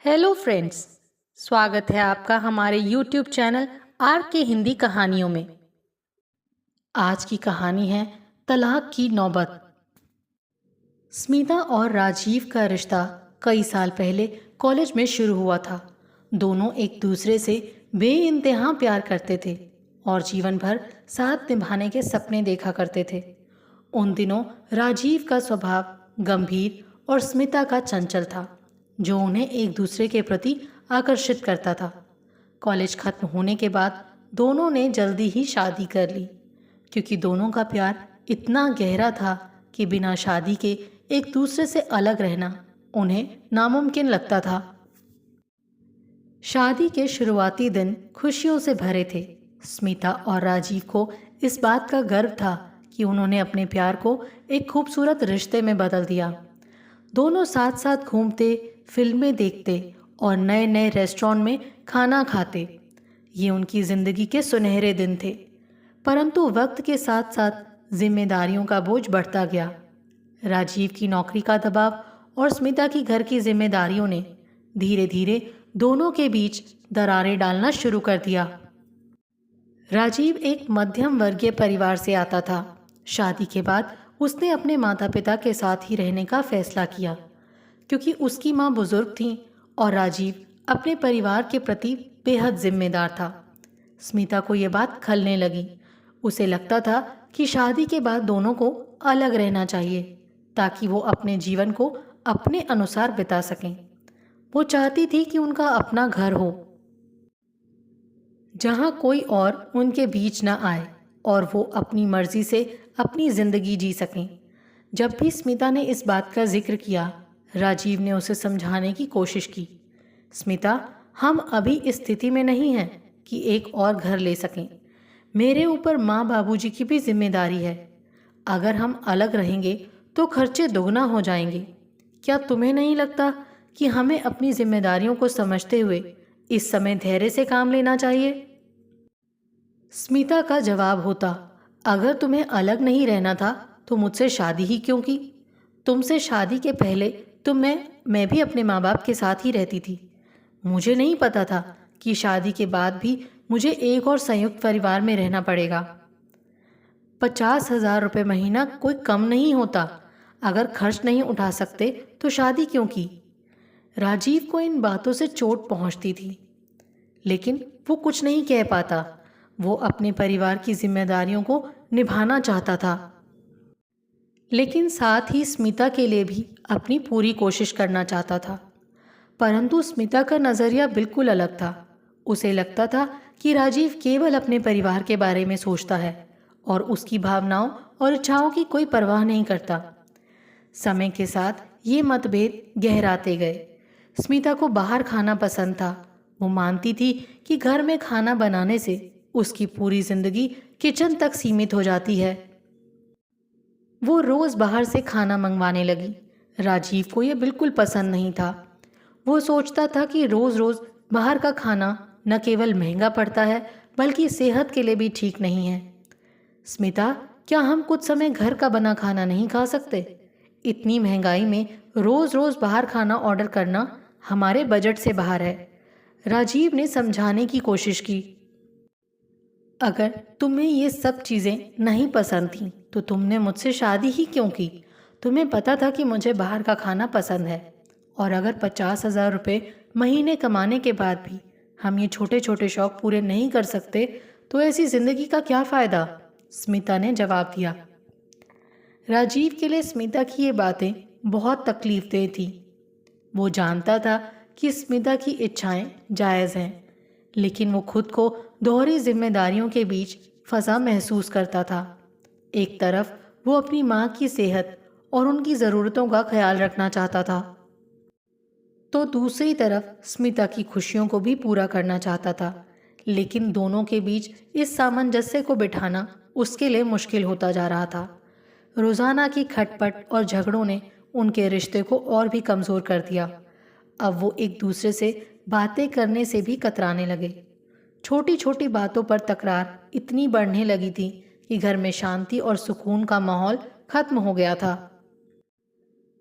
Hello friends. स्वागत है आपका हमारे यूट्यूब चैनल आर के हिंदी कहानियों में। आज की कहानी है तलाक की नौबत। स्मिता और राजीव का रिश्ता कई साल पहले कॉलेज में शुरू हुआ था। दोनों एक दूसरे से बेइंतहा प्यार करते थे और जीवन भर साथ निभाने के सपने देखा करते थे। उन दिनों राजीव का स्वभाव गंभीर और स्मिता का चंचल था, जो उन्हें एक दूसरे के प्रति आकर्षित करता था। कॉलेज खत्म होने के बाद दोनों ने जल्दी ही शादी कर ली, क्योंकि दोनों का प्यार इतना गहरा था कि बिना शादी के एक दूसरे से अलग रहना उन्हें नामुमकिन लगता था। शादी के शुरुआती दिन खुशियों से भरे थे। स्मिता और राजीव को इस बात का गर्व था कि उन्होंने अपने प्यार को एक खूबसूरत रिश्ते में बदल दिया। दोनों साथ साथ घूमते, फिल्में देखते और नए नए रेस्टोरेंट में खाना खाते। ये उनकी जिंदगी के सुनहरे दिन थे। परंतु वक्त के साथ साथ जिम्मेदारियों का बोझ बढ़ता गया। राजीव की नौकरी का दबाव और स्मिता की घर की जिम्मेदारियों ने धीरे धीरे दोनों के बीच दरारें डालना शुरू कर दिया। राजीव एक मध्यम वर्गीय परिवार से आता था। शादी के बाद उसने अपने माता पिता के साथ ही रहने का फैसला किया, क्योंकि उसकी माँ बुजुर्ग थी और राजीव अपने परिवार के प्रति बेहद जिम्मेदार था। स्मिता को यह बात खलने लगी। उसे लगता था कि शादी के बाद दोनों को अलग रहना चाहिए, ताकि वो अपने जीवन को अपने अनुसार बिता सकें। वो चाहती थी कि उनका अपना घर हो, जहाँ कोई और उनके बीच न आए और वो अपनी मर्जी से अपनी जिंदगी जी सकें। जब भी स्मिता ने इस बात का जिक्र किया, राजीव ने उसे समझाने की कोशिश की। स्मिता, हम अभी इस स्थिति में नहीं हैं कि एक और घर ले सकें। मेरे ऊपर माँ बाबूजी की भी जिम्मेदारी है। अगर हम अलग रहेंगे तो खर्चे दोगुना हो जाएंगे। क्या तुम्हें नहीं लगता कि हमें अपनी जिम्मेदारियों को समझते हुए इस समय धैर्य से काम लेना चाहिए? स्मिता का जवाब होता, अगर तुम्हें अलग नहीं रहना था तो मुझसे शादी ही क्यों की? तुमसे शादी के पहले तो मैं भी अपने माँ बाप के साथ ही रहती थी। मुझे नहीं पता था कि शादी के बाद भी मुझे एक और संयुक्त परिवार में रहना पड़ेगा। 50,000 रुपये महीना कोई कम नहीं होता। अगर खर्च नहीं उठा सकते तो शादी क्यों की? राजीव को इन बातों से चोट पहुंचती थी, लेकिन वो कुछ नहीं कह पाता। वो अपने परिवार की जिम्मेदारियों को निभाना चाहता था, लेकिन साथ ही स्मिता के लिए भी अपनी पूरी कोशिश करना चाहता था। परंतु स्मिता का नज़रिया बिल्कुल अलग था। उसे लगता था कि राजीव केवल अपने परिवार के बारे में सोचता है और उसकी भावनाओं और इच्छाओं की कोई परवाह नहीं करता। समय के साथ ये मतभेद गहराते गए। स्मिता को बाहर खाना पसंद था। वो मानती थी कि घर में खाना बनाने से उसकी पूरी जिंदगी किचन तक सीमित हो जाती है। वो रोज बाहर से खाना मंगवाने लगी। राजीव को यह बिल्कुल पसंद नहीं था। वो सोचता था कि रोज रोज बाहर का खाना न केवल महंगा पड़ता है, बल्कि सेहत के लिए भी ठीक नहीं है। स्मिता, क्या हम कुछ समय घर का बना खाना नहीं खा सकते? इतनी महंगाई में रोज रोज बाहर खाना ऑर्डर करना हमारे बजट से बाहर है। राजीव ने समझाने की कोशिश की। अगर तुम्हें ये सब चीज़ें नहीं पसंद थीं तो तुमने मुझसे शादी ही क्यों की? तुम्हें पता था कि मुझे बाहर का खाना पसंद है, और अगर 50,000 रुपये महीने कमाने के बाद भी हम ये छोटे छोटे शौक पूरे नहीं कर सकते तो ऐसी ज़िंदगी का क्या फ़ायदा? स्मिता ने जवाब दिया। राजीव के लिए स्मिता की ये बातें बहुत तकलीफदेह थीं। वो जानता था कि स्मिता की इच्छाएं जायज़ हैं, लेकिन वो खुद को दोहरी जिम्मेदारियों के बीच फंसा महसूस करता था। एक तरफ वो अपनी माँ की सेहत और उनकी ज़रूरतों का ख्याल रखना चाहता था, तो दूसरी तरफ स्मिता की खुशियों को भी पूरा करना चाहता था। लेकिन दोनों के बीच इस सामंजस्य को बिठाना उसके लिए मुश्किल होता जा रहा था। रोज़ाना की खटपट और झगड़ों ने उनके रिश्ते को और भी कमज़ोर कर दिया। अब वो एक दूसरे से बातें करने से भी कतराने लगे। छोटी छोटी बातों पर तकरार इतनी बढ़ने लगी थी कि घर में शांति और सुकून का माहौल खत्म हो गया था।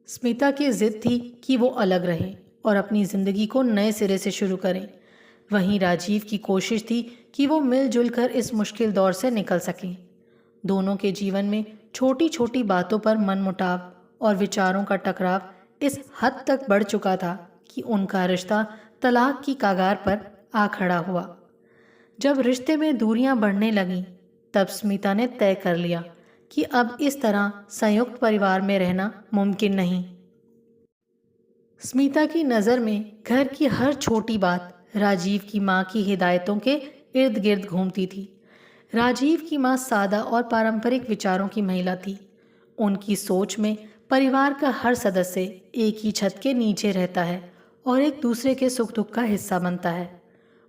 स्मिता की जिद थी कि वो अलग रहे, और अपनी ज़िंदगी को नए सिरे से शुरू करें। वहीं राजीव की कोशिश थी कि वो मिलजुल कर इस मुश्किल दौर से निकल सकें। दोनों के जीवन में छोटी छोटी बातों पर मनमुटाव और विचारों का टकराव इस हद तक बढ़ चुका था कि उनका रिश्ता तलाक की कगार पर आ खड़ा हुआ। जब रिश्ते में दूरियां बढ़ने लगीं, तब स्मिता ने तय कर लिया कि अब इस तरह संयुक्त परिवार में रहना मुमकिन नहीं। स्मिता की नज़र में घर की हर छोटी बात राजीव की माँ की हिदायतों के इर्द गिर्द घूमती थी। राजीव की माँ सादा और पारंपरिक विचारों की महिला थी। उनकी सोच में परिवार का हर सदस्य एक ही छत के नीचे रहता है और एक दूसरे के सुख दुख का हिस्सा बनता है।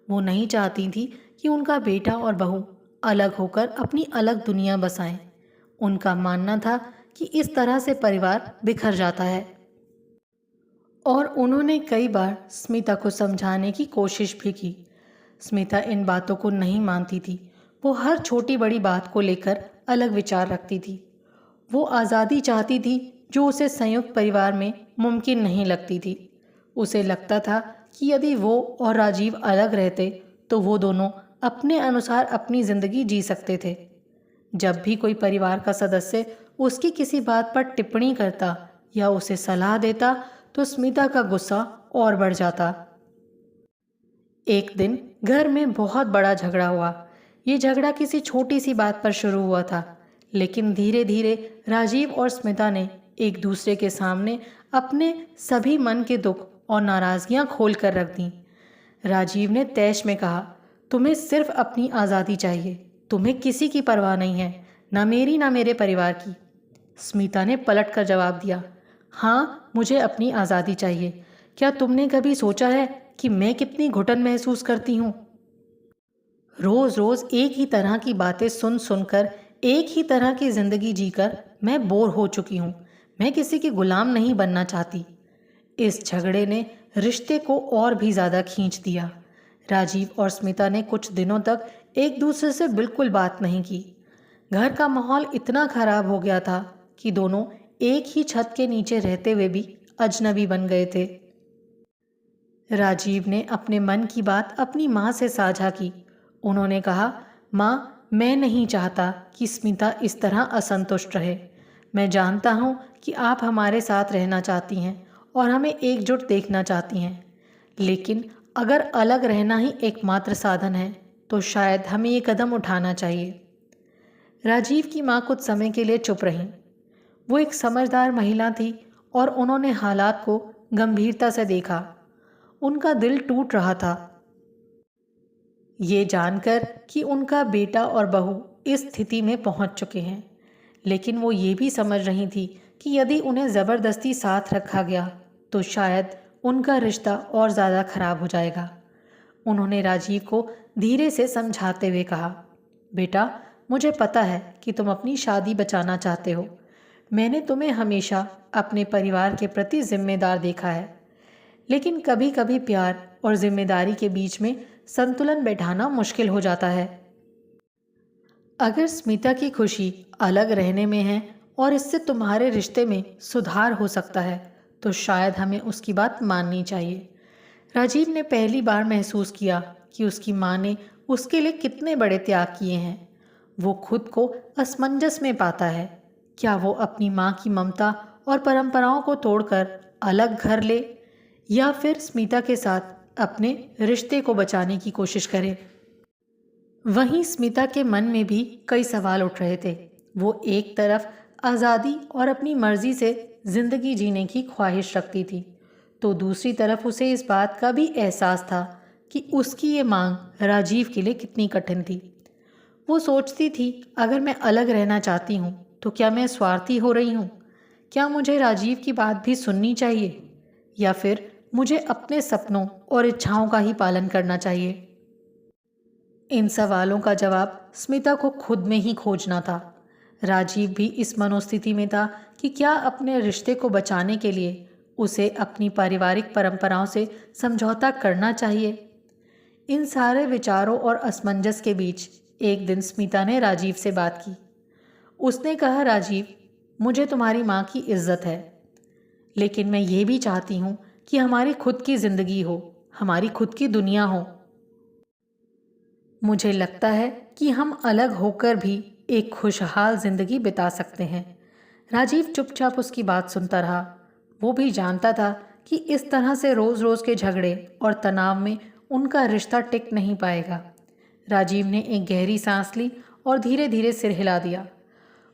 वो नहीं चाहती थी कि उनका बेटा और बहू अलग होकर अपनी अलग दुनिया बसाएं। उनका मानना था कि इस तरह से परिवार बिखर जाता है। और उन्होंने कई बार स्मिता को समझाने की कोशिश भी की। स्मिता इन बातों को नहीं मानती थी। वो हर छोटी बड़ी बात को लेकर अलग विचार रखती थी। वो आज़ादी चाहती थी जो उसे संयुक्त परिवार में मुमकिन नहीं लगती थी। उसे लगता था कि यदि वो और राजीव अलग रहते तो वो दोनों अपने अनुसार अपनी ज़िंदगी जी सकते थे। जब भी कोई परिवार का सदस्य उसकी किसी बात पर टिप्पणी करता या उसे सलाह देता तो स्मिता का गुस्सा और बढ़ जाता। एक दिन घर में बहुत बड़ा झगड़ा हुआ। ये झगड़ा किसी छोटी सी बात पर शुरू हुआ था, लेकिन धीरे धीरे राजीव और स्मिता ने एक दूसरे के सामने अपने सभी मन के दुख और नाराज़गियाँ खोल कर रख दी। राजीव ने तैश में कहा, तुम्हें सिर्फ अपनी आज़ादी चाहिए, तुम्हें किसी की परवाह नहीं है, ना मेरी ना मेरे परिवार की। स्मिता ने पलट कर जवाब दिया, हाँ, मुझे अपनी आज़ादी चाहिए। क्या तुमने कभी सोचा है कि मैं कितनी घुटन महसूस करती हूँ? रोज़ रोज़ एक ही तरह की बातें सुन सुनकर, एक ही तरह की ज़िंदगी जीकर मैं बोर हो चुकी हूँ। मैं किसी की गुलाम नहीं बनना चाहती। इस झगड़े ने रिश्ते को और भी ज़्यादा खींच दिया। राजीव और स्मिता ने कुछ दिनों तक एक दूसरे से बिल्कुल बात नहीं की। घर का माहौल इतना खराब हो गया था कि दोनों एक ही छत के नीचे रहते हुए भी अजनबी बन गए थे। राजीव ने अपने मन की बात अपनी माँ से साझा की। उन्होंने कहा, माँ, मैं नहीं चाहता कि स्मिता इस तरह असंतुष्ट रहे। मैं जानता हूँ कि आप हमारे साथ रहना चाहती हैं और हमें एकजुट देखना चाहती हैं, लेकिन अगर अलग रहना ही एकमात्र साधन है तो शायद हमें ये कदम उठाना चाहिए। राजीव की माँ कुछ समय के लिए चुप रहीं। वो एक समझदार महिला थी और उन्होंने हालात को गंभीरता से देखा। उनका दिल टूट रहा था ये जानकर कि उनका बेटा और बहू इस स्थिति में पहुंच चुके हैं, लेकिन वो ये भी समझ रही थी कि यदि उन्हें ज़बरदस्ती साथ रखा गया तो शायद उनका रिश्ता और ज़्यादा खराब हो जाएगा। उन्होंने राजीव को धीरे से समझाते हुए कहा, बेटा, मुझे पता है कि तुम अपनी शादी बचाना चाहते हो। मैंने तुम्हें हमेशा अपने परिवार के प्रति जिम्मेदार देखा है, लेकिन कभी कभी प्यार और जिम्मेदारी के बीच में संतुलन बैठाना मुश्किल हो जाता है। अगर स्मिता की खुशी अलग रहने में है और इससे तुम्हारे रिश्ते में सुधार हो सकता है तो शायद हमें उसकी बात माननी चाहिए। राजीव ने पहली बार महसूस किया कि उसकी माँ ने उसके लिए कितने बड़े त्याग किए हैं। वो खुद को असमंजस में पाता है। क्या वो अपनी माँ की ममता और परंपराओं को तोड़कर अलग घर ले या फिर स्मिता के साथ अपने रिश्ते को बचाने की कोशिश करे? वहीं स्मिता के मन में भी कई सवाल उठ रहे थे। वो एक तरफ आज़ादी और अपनी मर्जी से ज़िंदगी जीने की ख्वाहिश रखती थी, तो दूसरी तरफ उसे इस बात का भी एहसास था कि उसकी ये मांग राजीव के लिए कितनी कठिन थी। वो सोचती थी, अगर मैं अलग रहना चाहती हूँ तो क्या मैं स्वार्थी हो रही हूँ? क्या मुझे राजीव की बात भी सुननी चाहिए या फिर मुझे अपने सपनों और इच्छाओं का ही पालन करना चाहिए? इन सवालों का जवाब स्मिता को खुद में ही खोजना था। राजीव भी इस मनोस्थिति में था कि क्या अपने रिश्ते को बचाने के लिए उसे अपनी पारिवारिक परंपराओं से समझौता करना चाहिए। इन सारे विचारों और असमंजस के बीच एक दिन स्मिता ने राजीव से बात की। उसने कहा, राजीव, मुझे तुम्हारी माँ की इज्जत है, लेकिन मैं ये भी चाहती हूँ कि हमारी खुद की जिंदगी हो, हमारी खुद की दुनिया हो। मुझे लगता है कि हम अलग होकर भी एक खुशहाल जिंदगी बिता सकते हैं। राजीव चुपचाप उसकी बात सुनता रहा। वो भी जानता था कि इस तरह से रोज रोज के झगड़े और तनाव में उनका रिश्ता टिक नहीं पाएगा। राजीव ने एक गहरी सांस ली और धीरे धीरे सिर हिला दिया।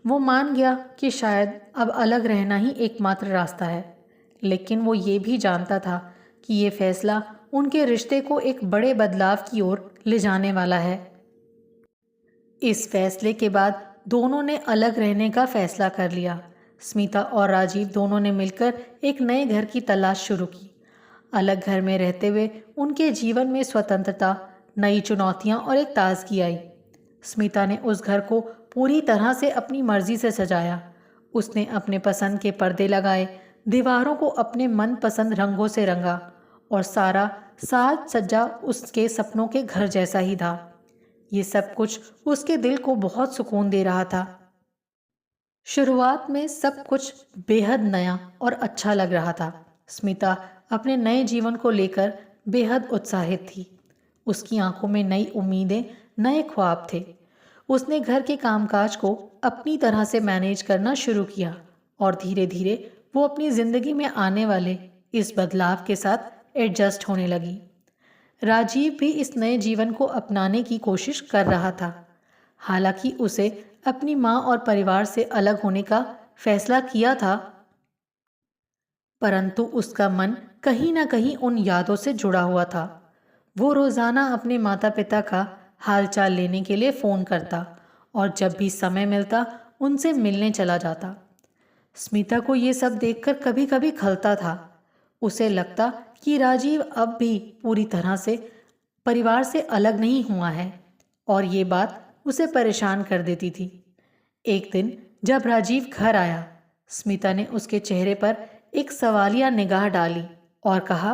वो मान गया कि शायद अब अलग रहना ही एकमात्र रास्ता है, लेकिन वो ये भी जानता था कि ये फैसला उनके रिश्ते को एक बड़े बदलाव की ओर ले जाने वाला है। इस फैसले के बाद दोनों ने अलग रहने का फैसला कर लिया। स्मिता और राजीव दोनों ने मिलकर एक नए घर की तलाश शुरू की। अलग घर में रहते हुए उनके जीवन में स्वतंत्रता, नई चुनौतियां और एक ताजगी आई। स्मिता ने उस घर को पूरी तरह से अपनी मर्जी से सजाया। उसने अपने पसंद के पर्दे लगाए, दीवारों को अपने मनपसंद रंगों से रंगा और सारा साज सज्जा उसके सपनों के घर जैसा ही था। ये सब कुछ उसके दिल को बहुत सुकून दे रहा था। शुरुआत में सब कुछ बेहद नया और अच्छा लग रहा था। स्मिता अपने नए जीवन को लेकर बेहद उत्साहित थी। उसकी आंखों में नई उम्मीदें, नए ख्वाब थे। उसने घर के कामकाज को अपनी तरह से मैनेज करना शुरू किया और धीरे धीरे वो अपनी जिंदगी में आने वाले इस बदलाव के साथ एडजस्ट होने लगी। राजीव भी इस नए जीवन को अपनाने की कोशिश कर रहा था। हालांकि उसे अपनी माँ और परिवार से अलग होने का फैसला किया था, परंतु उसका मन कहीं ना कहीं उन यादों से जुड़ा हुआ था। वो रोजाना अपने माता पिता का हालचाल लेने के लिए फ़ोन करता और जब भी समय मिलता उनसे मिलने चला जाता। स्मिता को ये सब देखकर कभी कभी खलता था। उसे लगता कि राजीव अब भी पूरी तरह से परिवार से अलग नहीं हुआ है और ये बात उसे परेशान कर देती थी। एक दिन जब राजीव घर आया, स्मिता ने उसके चेहरे पर एक सवालिया निगाह डाली और कहा,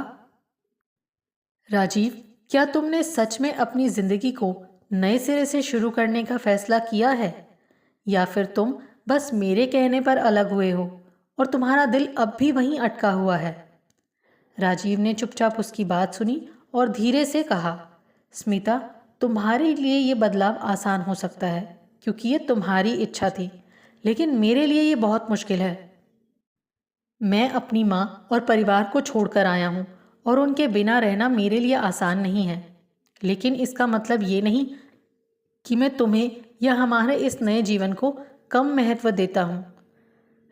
राजीव, क्या तुमने सच में अपनी जिंदगी को नए सिरे से शुरू करने का फैसला किया है, या फिर तुम बस मेरे कहने पर अलग हुए हो और तुम्हारा दिल अब भी वहीं अटका हुआ है? राजीव ने चुपचाप उसकी बात सुनी और धीरे से कहा, स्मिता, तुम्हारे लिए ये बदलाव आसान हो सकता है क्योंकि ये तुम्हारी इच्छा थी, लेकिन मेरे लिए ये बहुत मुश्किल है। मैं अपनी माँ और परिवार को छोड़कर आया हूँ और उनके बिना रहना मेरे लिए आसान नहीं है, लेकिन इसका मतलब ये नहीं कि मैं तुम्हें या हमारे इस नए जीवन को कम महत्व देता हूँ।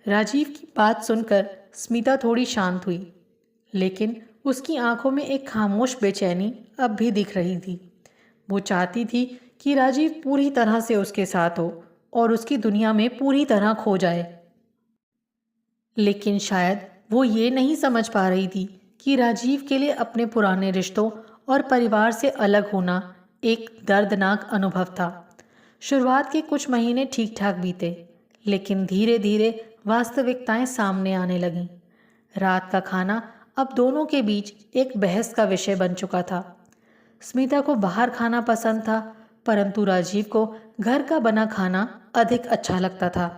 राजीव की बात सुनकर स्मिता थोड़ी शांत हुई, लेकिन उसकी आंखों में एक खामोश बेचैनी अब भी दिख रही थी। वो चाहती थी कि राजीव पूरी तरह से उसके साथ हो और उसकी दुनिया में पूरी तरह खो जाए, लेकिन शायद वो ये नहीं समझ पा रही थी कि राजीव के लिए अपने पुराने रिश्तों और परिवार से अलग होना एक दर्दनाक अनुभव था। शुरुआत के कुछ महीने ठीक ठाक बीते, लेकिन धीरे धीरे वास्तविकताएं सामने आने लगीं। रात का खाना अब दोनों के बीच एक बहस का विषय बन चुका था। स्मिता को बाहर खाना पसंद था, परंतु राजीव को घर का बना खाना अधिक अच्छा लगता था।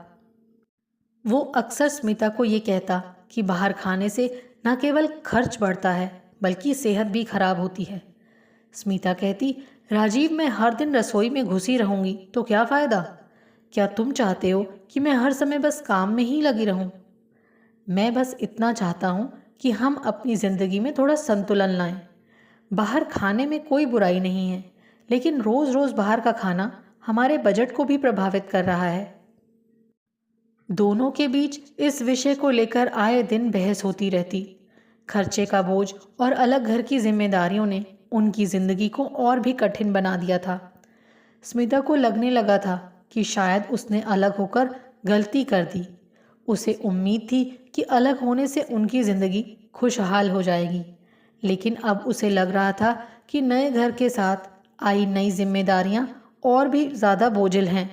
वो अक्सर स्मिता को ये कहता कि बाहर खाने से न केवल खर्च बढ़ता है बल्कि सेहत भी खराब होती है। स्मिता कहती, राजीव, मैं हर दिन रसोई में घुसी रहूंगी तो क्या फ़ायदा? क्या तुम चाहते हो कि मैं हर समय बस काम में ही लगी रहूं? मैं बस इतना चाहता हूँ कि हम अपनी ज़िंदगी में थोड़ा संतुलन लाएं। बाहर खाने में कोई बुराई नहीं है, लेकिन रोज़ रोज़ बाहर का खाना हमारे बजट को भी प्रभावित कर रहा है। दोनों के बीच इस विषय को लेकर आए दिन बहस होती रहती। खर्चे का बोझ और अलग घर की जिम्मेदारियों ने उनकी जिंदगी को और भी कठिन बना दिया था। स्मिता को लगने लगा था कि शायद उसने अलग होकर गलती कर दी। उसे उम्मीद थी कि अलग होने से उनकी जिंदगी खुशहाल हो जाएगी, लेकिन अब उसे लग रहा था कि नए घर के साथ आई नई जिम्मेदारियां और भी ज़्यादा बोझिल हैं।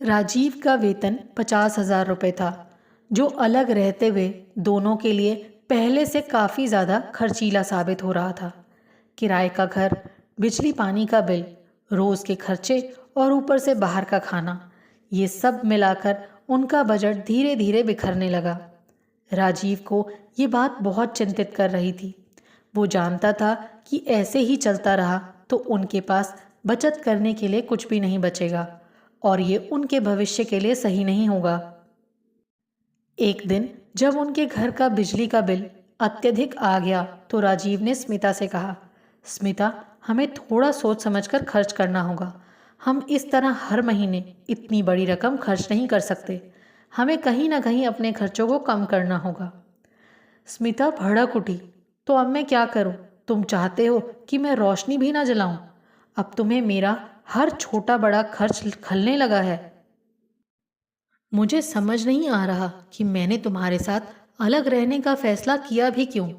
राजीव का वेतन 50,000 रुपये था, जो अलग रहते हुए दोनों के लिए पहले से काफ़ी ज़्यादा खर्चीला साबित हो रहा था। किराए का घर, बिजली पानी का बिल, रोज़ के खर्चे और ऊपर से बाहर का खाना, ये सब मिलाकर उनका बजट धीरे धीरे बिखरने लगा। राजीव को ये बात बहुत चिंतित कर रही थी। वो जानता था कि ऐसे ही चलता रहा तो उनके पास बचत करने के लिए कुछ भी नहीं बचेगा और ये उनके भविष्य के लिए सही नहीं होगा। एक दिन जब उनके घर का बिजली का बिल अत्यधिक आ गया तो राजीव ने स्मिता से कहा, स्मिता, हमें थोड़ा सोच समझकर खर्च करना होगा। हम इस तरह हर महीने इतनी बड़ी रकम खर्च नहीं कर सकते। हमें कहीं ना कहीं अपने खर्चों को कम करना होगा। स्मिता भड़क उठी, तो अब मैं क्या करूं? तुम चाहते हो कि मैं रोशनी भी ना जलाऊं? अब तुम्हें मेरा हर छोटा बड़ा खर्च खलने लगा है। मुझे समझ नहीं आ रहा कि मैंने तुम्हारे साथ अलग रहने का फैसला किया भी क्यों।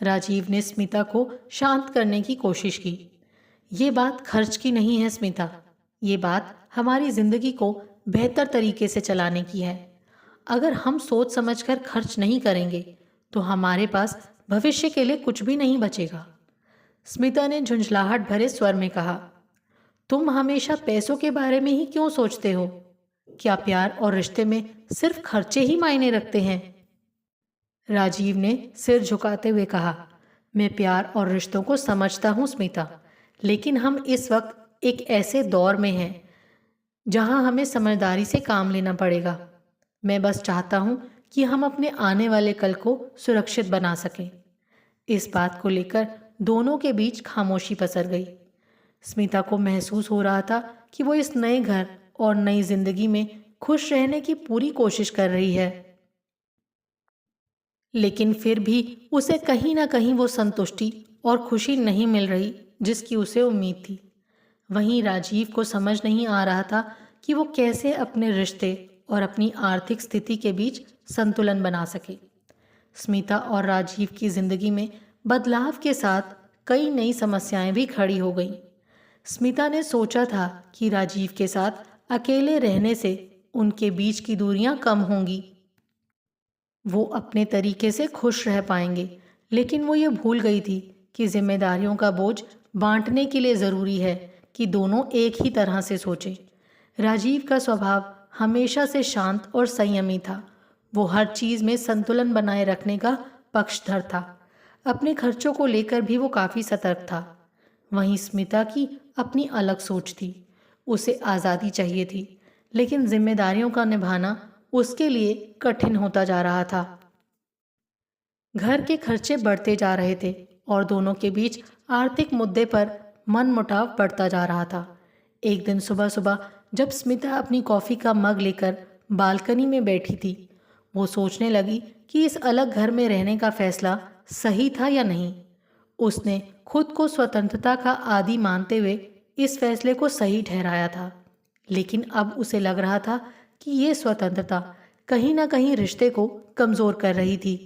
राजीव ने स्मिता को शांत करने की कोशिश की। ये बात खर्च की नहीं है स्मिता, ये बात हमारी जिंदगी को बेहतर तरीके से चलाने की है। अगर हम सोच समझकर खर्च नहीं करेंगे तो हमारे पास भविष्य के लिए कुछ भी नहीं बचेगा। स्मिता ने झुंझलाहट भरे स्वर में कहा, तुम हमेशा पैसों के बारे में ही क्यों सोचते हो? क्या प्यार और रिश्ते में सिर्फ खर्चे ही मायने रखते हैं? राजीव ने सिर झुकाते हुए कहा, मैं प्यार और रिश्तों को समझता हूँ स्मिता, लेकिन हम इस वक्त एक ऐसे दौर में हैं जहाँ हमें समझदारी से काम लेना पड़ेगा। मैं बस चाहता हूँ कि हम अपने आने वाले कल को सुरक्षित बना सकें। इस बात को लेकर दोनों के बीच खामोशी पसर गई। स्मिता को महसूस हो रहा था कि वो इस नए घर और नई जिंदगी में खुश रहने की पूरी कोशिश कर रही है, लेकिन फिर भी उसे कहीं ना कहीं वो संतुष्टि और खुशी नहीं मिल रही जिसकी उसे उम्मीद थी। वहीं राजीव को समझ नहीं आ रहा था कि वो कैसे अपने रिश्ते और अपनी आर्थिक स्थिति के बीच संतुलन बना सके। स्मिता और राजीव की जिंदगी में बदलाव के साथ कई नई समस्याएं भी खड़ी हो गईं। स्मिता ने सोचा था कि राजीव के साथ अकेले रहने से उनके बीच की दूरियां कम होंगी, वो अपने तरीके से खुश रह पाएंगे, लेकिन वो ये भूल गई थी कि जिम्मेदारियों का बोझ बांटने के लिए ज़रूरी है कि दोनों एक ही तरह से सोचें। राजीव का स्वभाव हमेशा से शांत और संयमी था। वो हर चीज़ में संतुलन बनाए रखने का पक्षधर था। अपने खर्चों को लेकर भी वो काफ़ी सतर्क था। वहीं स्मिता की अपनी अलग सोच थी। उसे आज़ादी चाहिए थी, लेकिन जिम्मेदारियों का निभाना उसके लिए कठिन होता जा रहा था। घर के खर्चे बढ़ते जा रहे थे और दोनों के बीच आर्थिक मुद्दे पर मनमुटाव बढ़ता जा रहा था। एक दिन सुबह सुबह जब स्मिता अपनी कॉफ़ी का मग लेकर बालकनी में बैठी थी, वो सोचने लगी कि इस अलग घर में रहने का फैसला सही था या नहीं। उसने खुद को स्वतंत्रता का आदी मानते हुए इस फैसले को सही ठहराया था, लेकिन अब उसे लग रहा था कि ये स्वतंत्रता कहीं ना कहीं रिश्ते को कमज़ोर कर रही थी।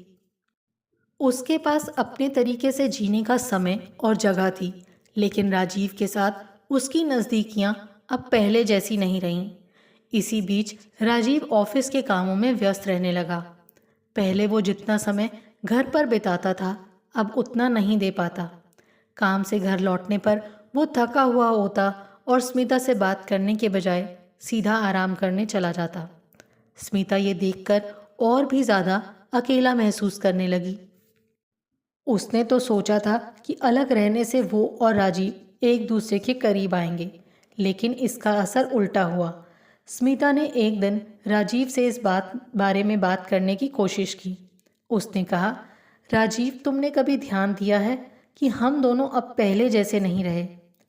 उसके पास अपने तरीके से जीने का समय और जगह थी, लेकिन राजीव के साथ उसकी नज़दीकियां अब पहले जैसी नहीं रहीं। इसी बीच राजीव ऑफिस के कामों में व्यस्त रहने लगा। पहले वो जितना समय घर पर बिताता था, अब उतना नहीं दे पाता। काम से घर लौटने पर वो थका हुआ होता और स्मिता से बात करने के बजाय सीधा आराम करने चला जाता। स्मिता ये देखकर और भी ज़्यादा अकेला महसूस करने लगी। उसने तो सोचा था कि अलग रहने से वो और राजीव एक दूसरे के करीब आएंगे, लेकिन इसका असर उल्टा हुआ। स्मिता ने एक दिन राजीव से इस बारे में बात करने की कोशिश की। उसने कहा, राजीव, तुमने कभी ध्यान दिया है कि हम दोनों अब पहले जैसे नहीं रहे?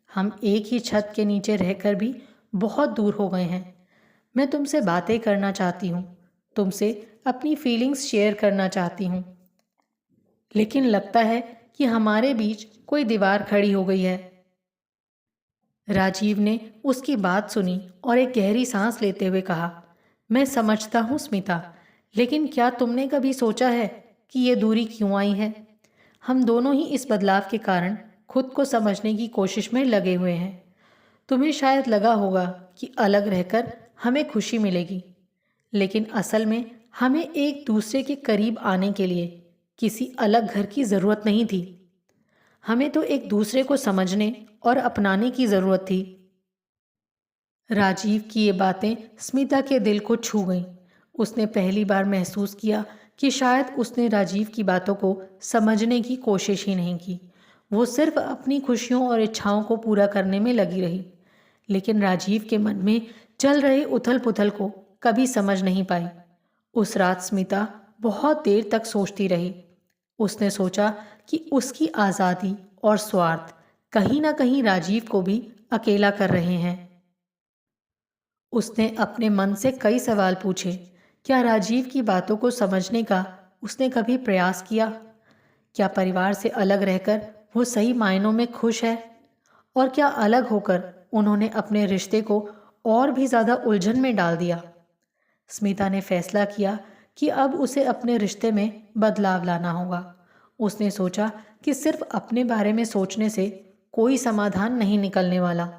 हम एक ही छत के नीचे रहकर भी बहुत दूर हो गए हैं। मैं तुमसे बातें करना चाहती हूँ, तुमसे अपनी फीलिंग्स शेयर करना चाहती हूँ, लेकिन लगता है कि हमारे बीच कोई दीवार खड़ी हो गई है। राजीव ने उसकी बात सुनी और एक गहरी सांस लेते हुए कहा, मैं समझता हूँ स्मिता, लेकिन क्या तुमने कभी सोचा है कि ये दूरी क्यों आई है? हम दोनों ही इस बदलाव के कारण खुद को समझने की कोशिश में लगे हुए हैं। तुम्हें शायद लगा होगा कि अलग रहकर हमें खुशी मिलेगी, लेकिन असल में हमें एक दूसरे के करीब आने के लिए किसी अलग घर की ज़रूरत नहीं थी। हमें तो एक दूसरे को समझने और अपनाने की ज़रूरत थी। राजीव की ये बातें स्मिता के दिल को छू गईं। उसने पहली बार महसूस किया कि शायद उसने राजीव की बातों को समझने की कोशिश ही नहीं की। वो सिर्फ अपनी खुशियों और इच्छाओं को पूरा करने में लगी रही, लेकिन राजीव के मन में चल रहे उथल पुथल को कभी समझ नहीं पाई। उस रात स्मिता बहुत देर तक सोचती रही। उसने सोचा कि उसकी आज़ादी और स्वार्थ कहीं ना कहीं राजीव को भी अकेला कर रहे हैं। उसने अपने मन से कई सवाल पूछे। क्या राजीव की बातों को समझने का उसने कभी प्रयास किया? क्या परिवार से अलग रहकर वो सही मायनों में खुश है? और क्या अलग होकर उन्होंने अपने रिश्ते को और भी ज़्यादा उलझन में डाल दिया? स्मिता ने फैसला किया कि अब उसे अपने रिश्ते में बदलाव लाना होगा। उसने सोचा कि सिर्फ अपने बारे में सोचने से कोई समाधान नहीं निकलने वाला।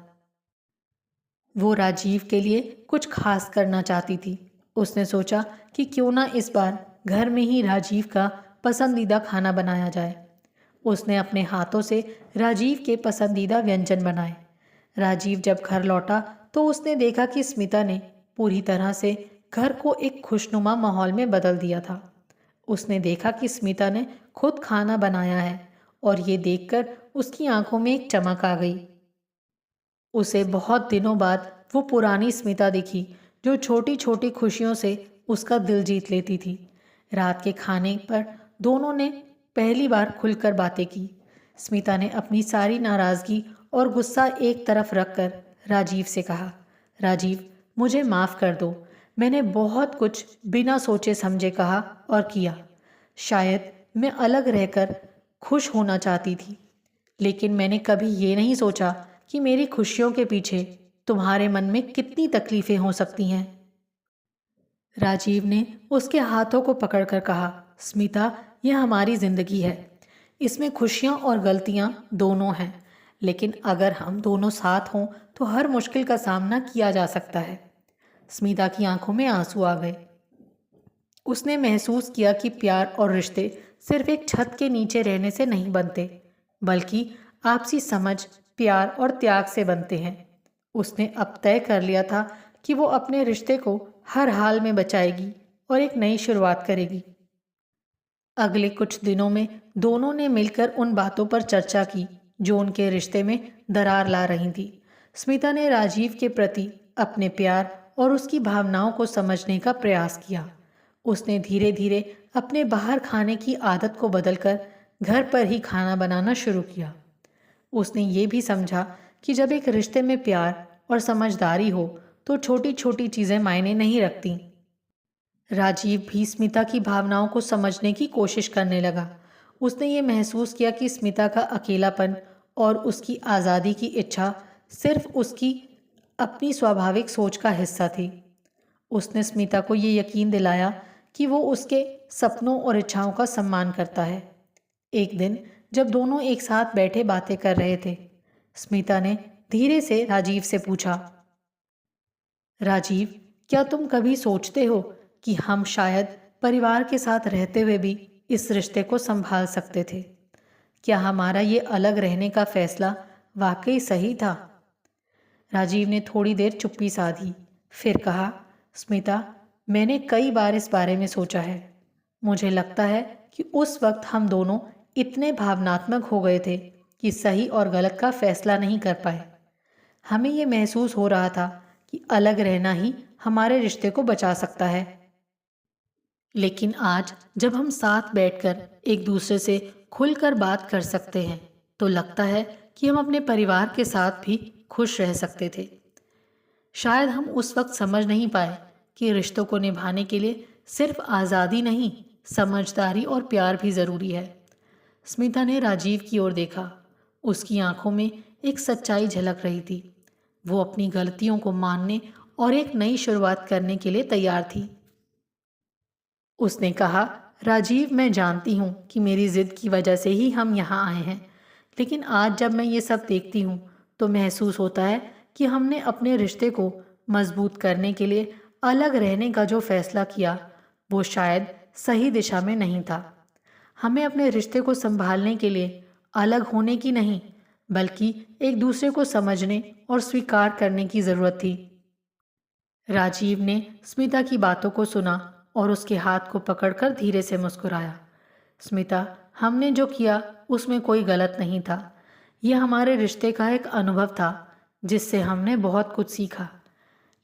वो राजीव के लिए कुछ खास करना चाहती थी। उसने सोचा कि क्यों ना इस बार घर में ही राजीव का पसंदीदा खाना बनाया जाए। उसने अपने हाथों से राजीव के पसंदीदा व्यंजन बनाए। राजीव जब घर लौटा तो उसने देखा कि स्मिता ने पूरी तरह से घर को एक खुशनुमा माहौल में बदल दिया था। उसने देखा कि स्मिता ने खुद खाना बनाया है और ये देखकर उसकी आंखों में एक चमक आ गई। उसे बहुत दिनों बाद वो पुरानी स्मिता दिखी जो छोटी छोटी खुशियों से उसका दिल जीत लेती थी। रात के खाने पर दोनों ने पहली बार खुलकर बातें की। स्मिता ने अपनी सारी नाराज़गी और गुस्सा एक तरफ रखकर राजीव से कहा, राजीव, मुझे माफ़ कर दो। मैंने बहुत कुछ बिना सोचे समझे कहा और किया। शायद मैं अलग रहकर खुश होना चाहती थी, लेकिन मैंने कभी ये नहीं सोचा कि मेरी खुशियों के पीछे तुम्हारे मन में कितनी तकलीफें हो सकती हैं। राजीव ने उसके हाथों को पकड़कर कहा, स्मिता, यह हमारी जिंदगी है। इसमें खुशियां और गलतियां दोनों हैं, लेकिन अगर हम दोनों साथ हों तो हर मुश्किल का सामना किया जा सकता है। स्मिता की आंखों में आंसू आ गए। उसने महसूस किया कि प्यार और रिश्ते सिर्फ एक छत के नीचे रहने से नहीं बनते, बल्कि आपसी समझ, प्यार और त्याग से बनते हैं। उसने अब तय कर लिया था कि वो अपने रिश्ते को हर हाल में बचाएगी और एक नई शुरुआत करेगी। अगले कुछ दिनों में दोनों ने मिलकर उन बातों पर चर्चा की जो उनके रिश्ते में दरार ला रही थी। स्मिता ने राजीव के प्रति अपने प्यार और उसकी भावनाओं को समझने का प्रयास किया। उसने धीरे धीरे अपने बाहर खाने की आदत को बदलकर घर पर ही खाना बनाना शुरू किया। उसने ये भी समझा कि जब एक रिश्ते में प्यार और समझदारी हो तो छोटी छोटी चीज़ें मायने नहीं रखती। राजीव भी स्मिता की भावनाओं को समझने की कोशिश करने लगा। उसने ये महसूस किया कि स्मिता का अकेलापन और उसकी आज़ादी की इच्छा सिर्फ उसकी अपनी स्वाभाविक सोच का हिस्सा थी। उसने स्मिता को ये यकीन दिलाया कि वो उसके सपनों और इच्छाओं का सम्मान करता है। एक दिन जब दोनों एक साथ बैठे बातें कर रहे थे, स्मिता ने धीरे से राजीव से पूछा, राजीव, क्या तुम कभी सोचते हो कि हम शायद परिवार के साथ रहते हुए भी इस रिश्ते को संभाल सकते थे? क्या हमारा ये अलग रहने का फैसला वाकई सही था? राजीव ने थोड़ी देर चुप्पी साधी, फिर कहा, स्मिता, मैंने कई बार इस बारे में सोचा है। मुझे लगता है कि उस वक्त हम दोनों इतने भावनात्मक हो गए थे कि सही और गलत का फैसला नहीं कर पाए। हमें ये महसूस हो रहा था कि अलग रहना ही हमारे रिश्ते को बचा सकता है। लेकिन आज जब हम साथ बैठकर एक दूसरे से खुलकर बात कर सकते हैं, तो लगता है कि हम अपने परिवार के साथ भी खुश रह सकते थे। शायद हम उस वक्त समझ नहीं पाए कि रिश्तों को निभाने के लिए सिर्फ आज़ादी नहीं, समझदारी और प्यार भी ज़रूरी है। स्मिता ने राजीव की ओर देखा। उसकी आंखों में एक सच्चाई झलक रही थी। वो अपनी गलतियों को मानने और एक नई शुरुआत करने के लिए तैयार थी। उसने कहा, राजीव, मैं जानती हूँ कि मेरी ज़िद की वजह से ही हम यहाँ आए हैं, लेकिन आज जब मैं ये सब देखती हूँ तो महसूस होता है कि हमने अपने रिश्ते को मजबूत करने के लिए अलग रहने का जो फैसला किया वो शायद सही दिशा में नहीं था। हमें अपने रिश्ते को संभालने के लिए अलग होने की नहीं, बल्कि एक दूसरे को समझने और स्वीकार करने की ज़रूरत थी। राजीव ने स्मिता की बातों को सुना और उसके हाथ को पकड़कर धीरे से मुस्कुराया। स्मिता, हमने जो किया उसमें कोई गलत नहीं था। यह हमारे रिश्ते का एक अनुभव था जिससे हमने बहुत कुछ सीखा।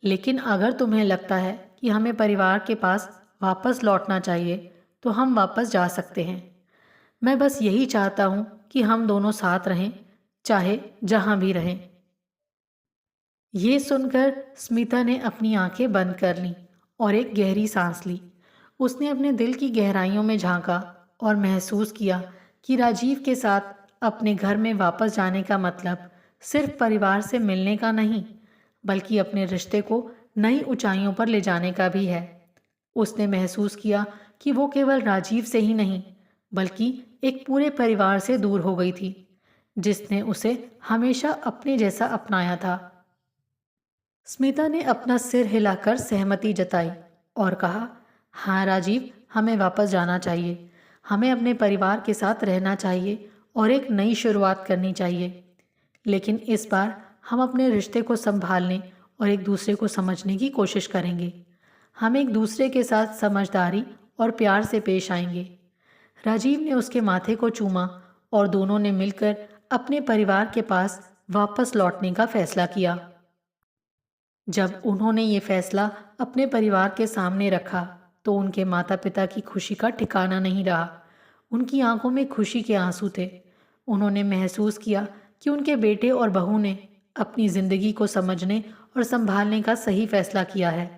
लेकिन अगर तुम्हें लगता है कि हमें परिवार के पास वापस लौटना चाहिए तो हम वापस जा सकते हैं। मैं बस यही चाहता हूँ कि हम दोनों साथ रहें, चाहे जहाँ भी रहें। ये सुनकर स्मिता ने अपनी आंखें बंद कर लीं और एक गहरी सांस ली। उसने अपने दिल की गहराइयों में झांका और महसूस किया कि राजीव के साथ अपने घर में वापस जाने का मतलब सिर्फ परिवार से मिलने का नहीं, बल्कि अपने रिश्ते को नई ऊंचाइयों पर ले जाने का भी है। उसने महसूस किया कि वो केवल राजीव से ही नहीं, बल्कि एक पूरे परिवार से दूर हो गई थी, जिसने उसे हमेशा अपने जैसा अपनाया था। स्मिता ने अपना सिर हिलाकर सहमति जताई और कहा, हाँ राजीव, हमें वापस जाना चाहिए। हमें अपने परिवार के साथ रहना चाहिए और एक नई शुरुआत करनी चाहिए। लेकिन इस बार हम अपने रिश्ते को संभालने और एक दूसरे को समझने की कोशिश करेंगे। हम एक दूसरे के साथ समझदारी और प्यार से पेश आएंगे। राजीव ने उसके माथे को चूमा और दोनों ने मिलकर अपने परिवार के पास वापस लौटने का फैसला किया। जब उन्होंने ये फैसला अपने परिवार के सामने रखा तो उनके माता पिता की खुशी का ठिकाना नहीं रहा। उनकी आंखों में खुशी के आंसू थे। उन्होंने महसूस किया कि उनके बेटे और बहू ने अपनी जिंदगी को समझने और संभालने का सही फैसला किया है।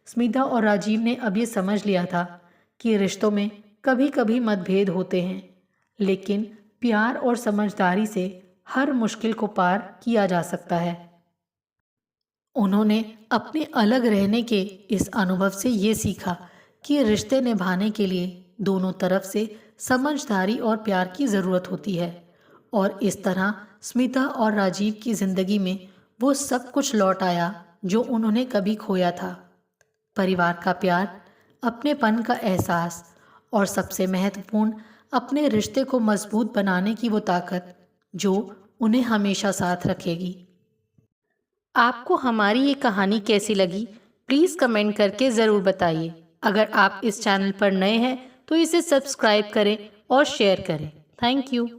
स्मिता और राजीव ने अब ये समझ लिया था कि रिश्तों में कभी कभी मतभेद होते हैं, लेकिन प्यार और समझदारी से हर मुश्किल को पार किया जा सकता है। उन्होंने अपने अलग रहने के इस अनुभव से ये सीखा कि रिश्ते निभाने के लिए दोनों तरफ से समझदारी और प्यार की ज़रूरत होती है। और इस तरह स्मिता और राजीव की ज़िंदगी में वो सब कुछ लौट आया जो उन्होंने कभी खोया था। परिवार का प्यार, अपनेपन का एहसास और सबसे महत्वपूर्ण, अपने रिश्ते को मजबूत बनाने की वो ताकत जो उन्हें हमेशा साथ रखेगी। आपको हमारी ये कहानी कैसी लगी, प्लीज़ कमेंट करके ज़रूर बताइए। अगर आप इस चैनल पर नए हैं तो इसे सब्सक्राइब करें और शेयर करें। Thank you.